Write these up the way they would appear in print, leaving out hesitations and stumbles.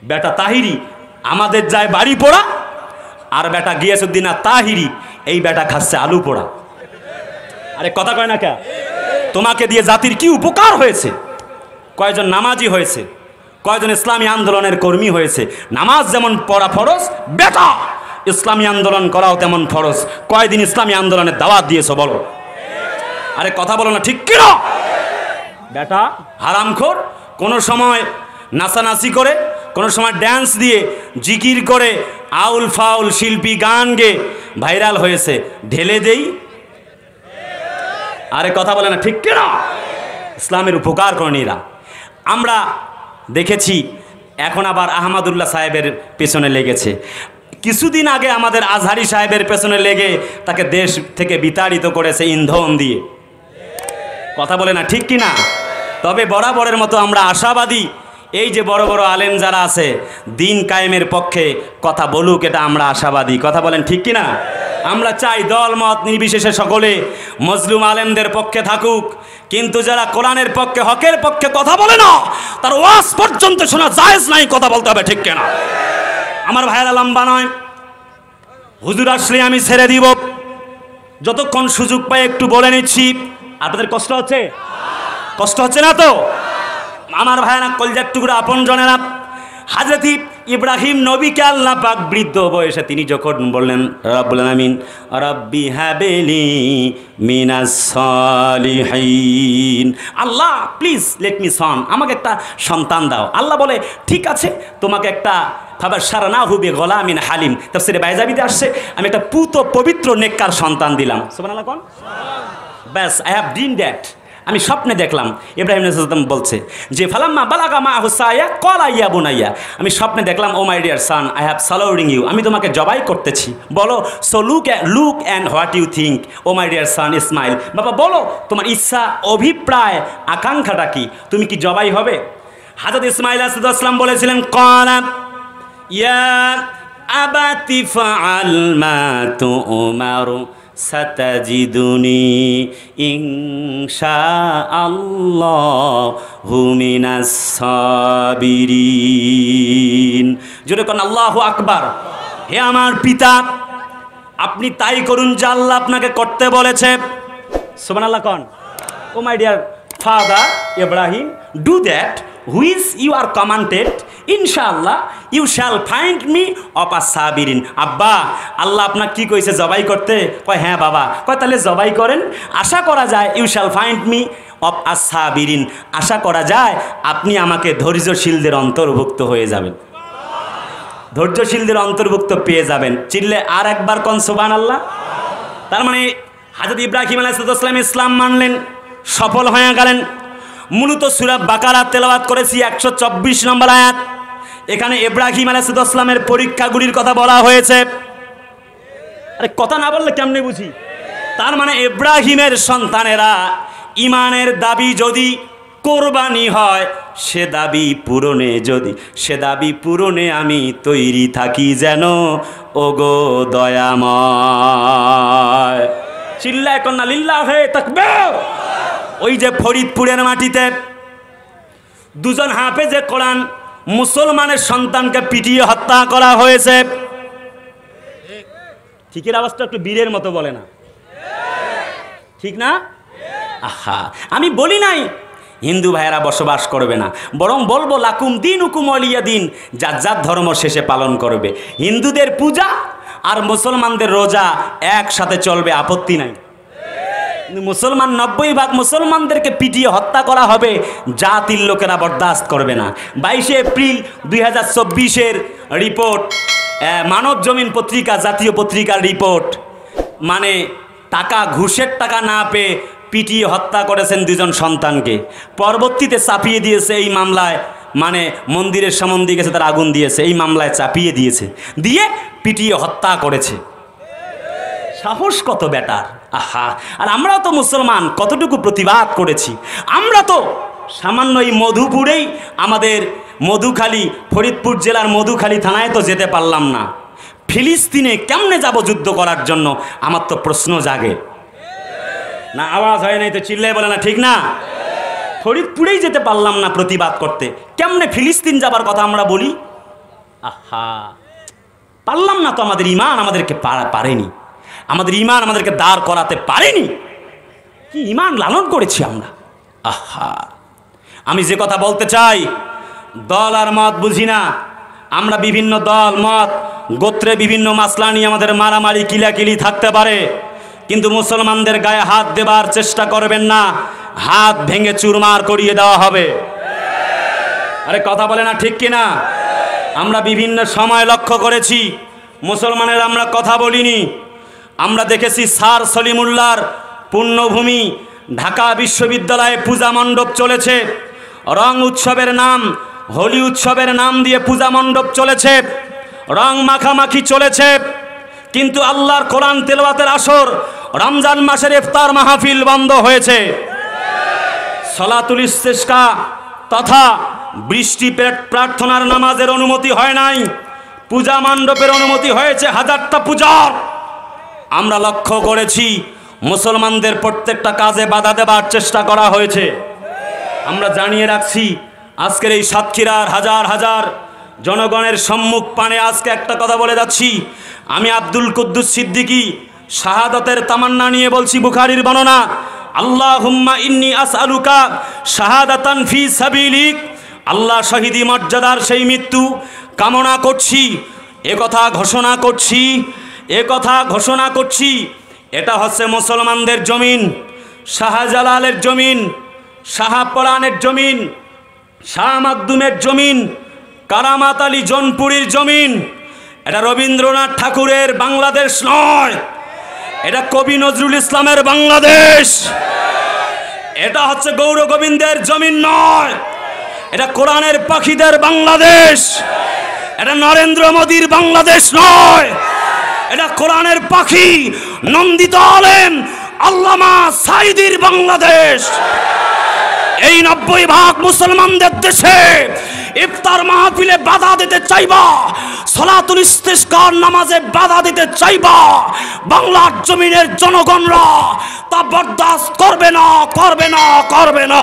বেটা তাহিরি আমাদের যায় বাড়ি পোড়া, আর বেটা গিয়াসউদ্দিন আর তাহিরি এই বেটা খাচ্ছে আলু পোড়া। আরে কথা কয় না কে? তোমাকে দিয়ে জাতির কি উপকার হয়েছে? কয়জন নামাজি হয়েছে, কয়জন ইসলামী আন্দোলনের কর্মী হয়েছে। নামাজ যেমন পড়া ফরজ, বেটা ইসলামী আন্দোলন করাও তেমন ফরজ। কয়দিন ইসলামী আন্দোলনের দাওয়াত দিয়েছো বলো? আরে কথা বলো না, ঠিক কিনা? বেটা হারামখোর, কোনো সময় নাচানাচি করে, কোনো সময় ড্যান্স দিয়ে, জিকির করে, আউল ফাউল শিল্পী গান গেয়ে ভাইরাল হয়েছে, ঢেলে দেই। আরে কথা বলে না, ঠিক কিনা? ইসলামের উপকার করেন এরা। আমরা দেখেছি এখন আবার আহমদুল্লাহ সাহেবের পেছনে লেগেছে। কিছুদিন আগে আমাদের আজহারি সাহেবের পেছনে লেগে তাকে দেশ থেকে বিতাড়িত করেছে ইন্ধন দিয়ে। কথা বলে না, ঠিক কিনা? তবে বরাবরের মতো আমরা আশাবাদী, এই যে বড় বড় আলেম যারা আছে দিন কায়েমের পক্ষে কথা বলুক, এটা আমরা আশাবাদী। কথা বলেন ঠিক কিনা? আমরা চাই দল মত নির্বিশেষে সকলে মজলুম আলেমদের পক্ষে থাকুক, কিন্তু যারা কোরআনের পক্ষে, হকের পক্ষে কথা বলে না, তার ওয়াজ পর্যন্ত শোনা জায়েজ নাই। কথা বলতে হবে, ঠিক কিনা? আমার ভাইয়েরা লম্বা নয়, হুজুর আসলে আমি ছেড়ে দিব। যতক্ষণ সুযোগ পাই একটু বলে নিচ্ছি। আপনাদের কষ্ট হচ্ছে? কষ্ট হচ্ছে না তো? আমার ভাইয়েরা, কলজার টুকরা আপন জনেরা, হযরত ইব্রাহিম নবীকে আল্লাহ পাক বৃদ্ধ বয়সে তিনি যখন বললেন রব্বুল আলামিন রব্বি হাবিলি মিনাস সালিহিন, আল্লাহ প্লিজ লেট মি সন, আমাকে একটা সন্তান দাও। আল্লাহ বলে ঠিক আছে, তোমাকে একটা ফাবাশশারনাহু বিগুলামিন হালিম, তাফসীরে বাইজাবিতে আসছে, আমি একটা পুত পবিত্র নেককার সন্তান দিলাম। সুবহানাল্লাহ কোন? ব্যাস, আই হ্যাভ ডিন দ্যাট। আমি স্বপ্নে দেখলাম। ইব্রাহিম আলাইহিস সালাম বলছে যে ফালাম্মা বালাগা মাহু সায়া ক্বালা ইয়া বুনাইয়া, আমি স্বপ্নে দেখলাম O my dear son I have slaughtering you, আমি তোমাকে জবাই করতেছি। বলো so look and what you think O my dear son Ismail, বাবা বলো তোমার ইচ্ছা, অভিপ্রায়, আকাঙ্ক্ষাটা কি, তুমি কি জবাই হবে? হযরত ইসমাইল আলাইহিস সালাম বলেছিলেন ক্বালা ইয়া আবাতি ফাআল মা তু'মারু সাতাজিদুনি ইনশাআল্লাহু মিনাস সাবিরিন। জোরে কোন আল্লাহু আকবার। হে আমার পিতা, আপনি তাই করুন যা আল্লাহ আপনাকে করতে বলেছে। সুবহানাল্লাহ কোন? O my dear father Ibrahim, do that which you are commanded, ইনশাআল্লাহ you shall find me of আ সাবিরিন। আব্বা, আল্লাহ আপনার কি কইছে জবাই করতে? কয় হ্যাঁ বাবা। কয় তাহলে জবাই করেন, আশা করা যায় you shall find me of আ সাবিরিন, আশা করা যায় আপনি আমাকে ধৈর্যশীলদের অন্তর্ভুক্ত হয়ে যাবেন, ধৈর্যশীলদের অন্তর্ভুক্ত পেয়ে যাবেন। চিল্লে আর একবার কোন সুবহানাল্লাহ। তার মানে হযরত ইব্রাহিম আলাইহিস সালাম ইসলাম মানলেন, সফল হয়ে গেলেন। মূলত সূরা বাকারা তেলাওয়াত করেছি 124 নম্বর আয়াত। এখানে ইব্রাহিম আলাইহিস সালামের পরীক্ষাগুলির কথা বলা হয়েছে। আরে কথা না বললে কেমনে বুঝি? তার মানে ইব্রাহিমের সন্তানেরা ইমানের দাবি যদি কোরবানি হয়, সে দাবি পূরণে আমি তৈরি থাকি যেন ওগো দয়াময়। চিল্লায় কন্যা লিল্লাহে তাকবীর। ওই যে ফরিদপুরের মাটিতে দুজন হাফেজে কোরআন মুসলমানের সন্তানকে পিটিয়ে হত্যা করা হয়েছে। ঠিকের আওয়াজটা একটু বীরের মতো বলে না, ঠিক না? আহা, আমি বলি নাই হিন্দু ভাইয়েরা বসবাস করবে না, বরং বলবো লাকুম দীনুকুম ওয়ালিয়া দিন, যার যার ধর্ম শেষে পালন করবে। হিন্দুদের পূজা আর মুসলমানদের রোজা একসাথে চলবে, আপত্তি নাই। মুসলমান 90% মুসলমানদেরকে পিটিয়ে হত্যা করা হবে, জাতির লোকেরা বরদাস্ত করবে না। 22 এপ্রিল 2024 রিপোর্ট, মানব জমিন পত্রিকা, জাতীয় পত্রিকার রিপোর্ট, মানে টাকা, ঘুষের টাকা না পেয়ে পিটিয়ে হত্যা করেছেন দুজন সন্তানকে। পরবর্তীতে চাপিয়ে দিয়েছে এই মামলায়, মানে মন্দিরের সম্বন্ধে গেছে তার আগুন দিয়েছে, এই মামলায় চাপিয়ে দিয়েছে, দিয়ে পিটিয়ে হত্যা করেছে। সাহস কত বেটার! আহা, আর আমরাও তো মুসলমান, কতটুকু প্রতিবাদ করেছি। আমরা তো সামান্য এই মধুপুরেই, আমাদের মধুখালী, ফরিদপুর জেলার মধুখালী থানায় তো যেতে পারলাম না। ফিলিস্তিনে কেমনে যাব যুদ্ধ করার জন্য? আমার তো প্রশ্ন জাগে না। আওয়াজ হয় নাই তো, চিল্লায় বলে না, ঠিক না? ফরিদপুরেই যেতে পারলাম না প্রতিবাদ করতে, কেমনে ফিলিস্তিন যাবার কথা আমরা বলি? আহা, পারলাম না তো, আমাদের ইমান আমাদেরকে পারেনি, আমাদের ইমান আমাদেরকে দাঁড় করাতে পারেনি। কি ইমান লালন করেছি আমরা। আহা, আমি যে কথা বলতে চাই, দল আর মত বুঝি না আমরা। বিভিন্ন দল মত গোত্রে বিভিন্ন মাসলা নিয়ে আমাদের মারামারি কিলাকিলি থাকতে পারে, কিন্তু মুসলমানদের গায়ে হাত দেবার চেষ্টা করবেন না, হাত ভেঙে চুরমার করিয়ে দেওয়া হবে। আরে কথা বলে না ঠিক কিনা? আমরা বিভিন্ন সময় লক্ষ্য করেছি মুসলমানের আমরা কথা বলিনি। আমরা দেখেছি স্যার সলিমুল্লাহর পুণ্যভূমি ঢাকা বিশ্ববিদ্যালয়ে পূজা মণ্ডপ চলেছে, রং উৎসবের নাম, হোলি উৎসবের নাম দিয়ে পূজা মণ্ডপ চলেছে, রং মাখামাখি চলেছে, কিন্তু আল্লাহর কোরআন তেলাওয়াতের আসর, রমজান মাসের ইফতার মাহফিল বন্ধ হয়েছে। সলাতুল ইস্তেসকা তথা বৃষ্টি প্রার্থনার নামাজের অনুমতি হয় নাই, পূজা মণ্ডপের অনুমতি হয়েছে হাজারটা পূজার। আমরা লক্ষ্য করেছি মুসলমানদের প্রত্যেকটা কাজে বাধা দেবার চেষ্টা করা হয়েছে। আমরা জানিয়ে রাখছি আজকের এই সাতক্ষীরার হাজার হাজার জনগণের সম্মুখ পানে আজকে একটা কথা বলে যাচ্ছি। আমি আব্দুল কুদ্দুস সিদ্দিকী শাহাদাতের তামান্না নিয়ে বলছি, বুখারীর বর্ণনা, আল্লাহুম্মা ইন্নী আসআলুকা শাহাদাতান ফি সাবিলিক, আল্লাহ শহীদি মর্যাদার সেই মৃত্যু কামনা করছি, একথা ঘোষণা করছি, একথা ঘোষণা করছি। এটা হচ্ছে মুসলমানদের জমিন, শাহজালালের জমিন, শাহপরানের জমিন, শাহ মাকদুমের জমিন, কারামাত আলী জনপুরীর জমিন। এটা রবীন্দ্রনাথ ঠাকুরের বাংলাদেশ নয়, এটা কবি নজরুল ইসলামের বাংলাদেশ। এটা হচ্ছে গৌর গোবিন্দের জমিন নয়, এটা কোরআনের পাখিদের বাংলাদেশ। এটা নরেন্দ্র মোদীর বাংলাদেশ নয়, এটা কোরআনের পাখি নন্দিত আলেম আল্লামা সাঈদীর বাংলাদেশ। এই 90% মুসলমানদের দেশে ইফতার মাহফিলে বাধা দিতে চাইবা, সলাতুল ইস্তিসকার নামাজে বাধা দিতে চাইবা, বাংলার জমিনের জনগণরা তা বরদাস্ত করবে না, করবে না, করবে না।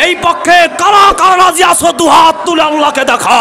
এই পক্ষে কারা কারা রাজি আছো দুহাত তুলে আল্লাহকে দেখা।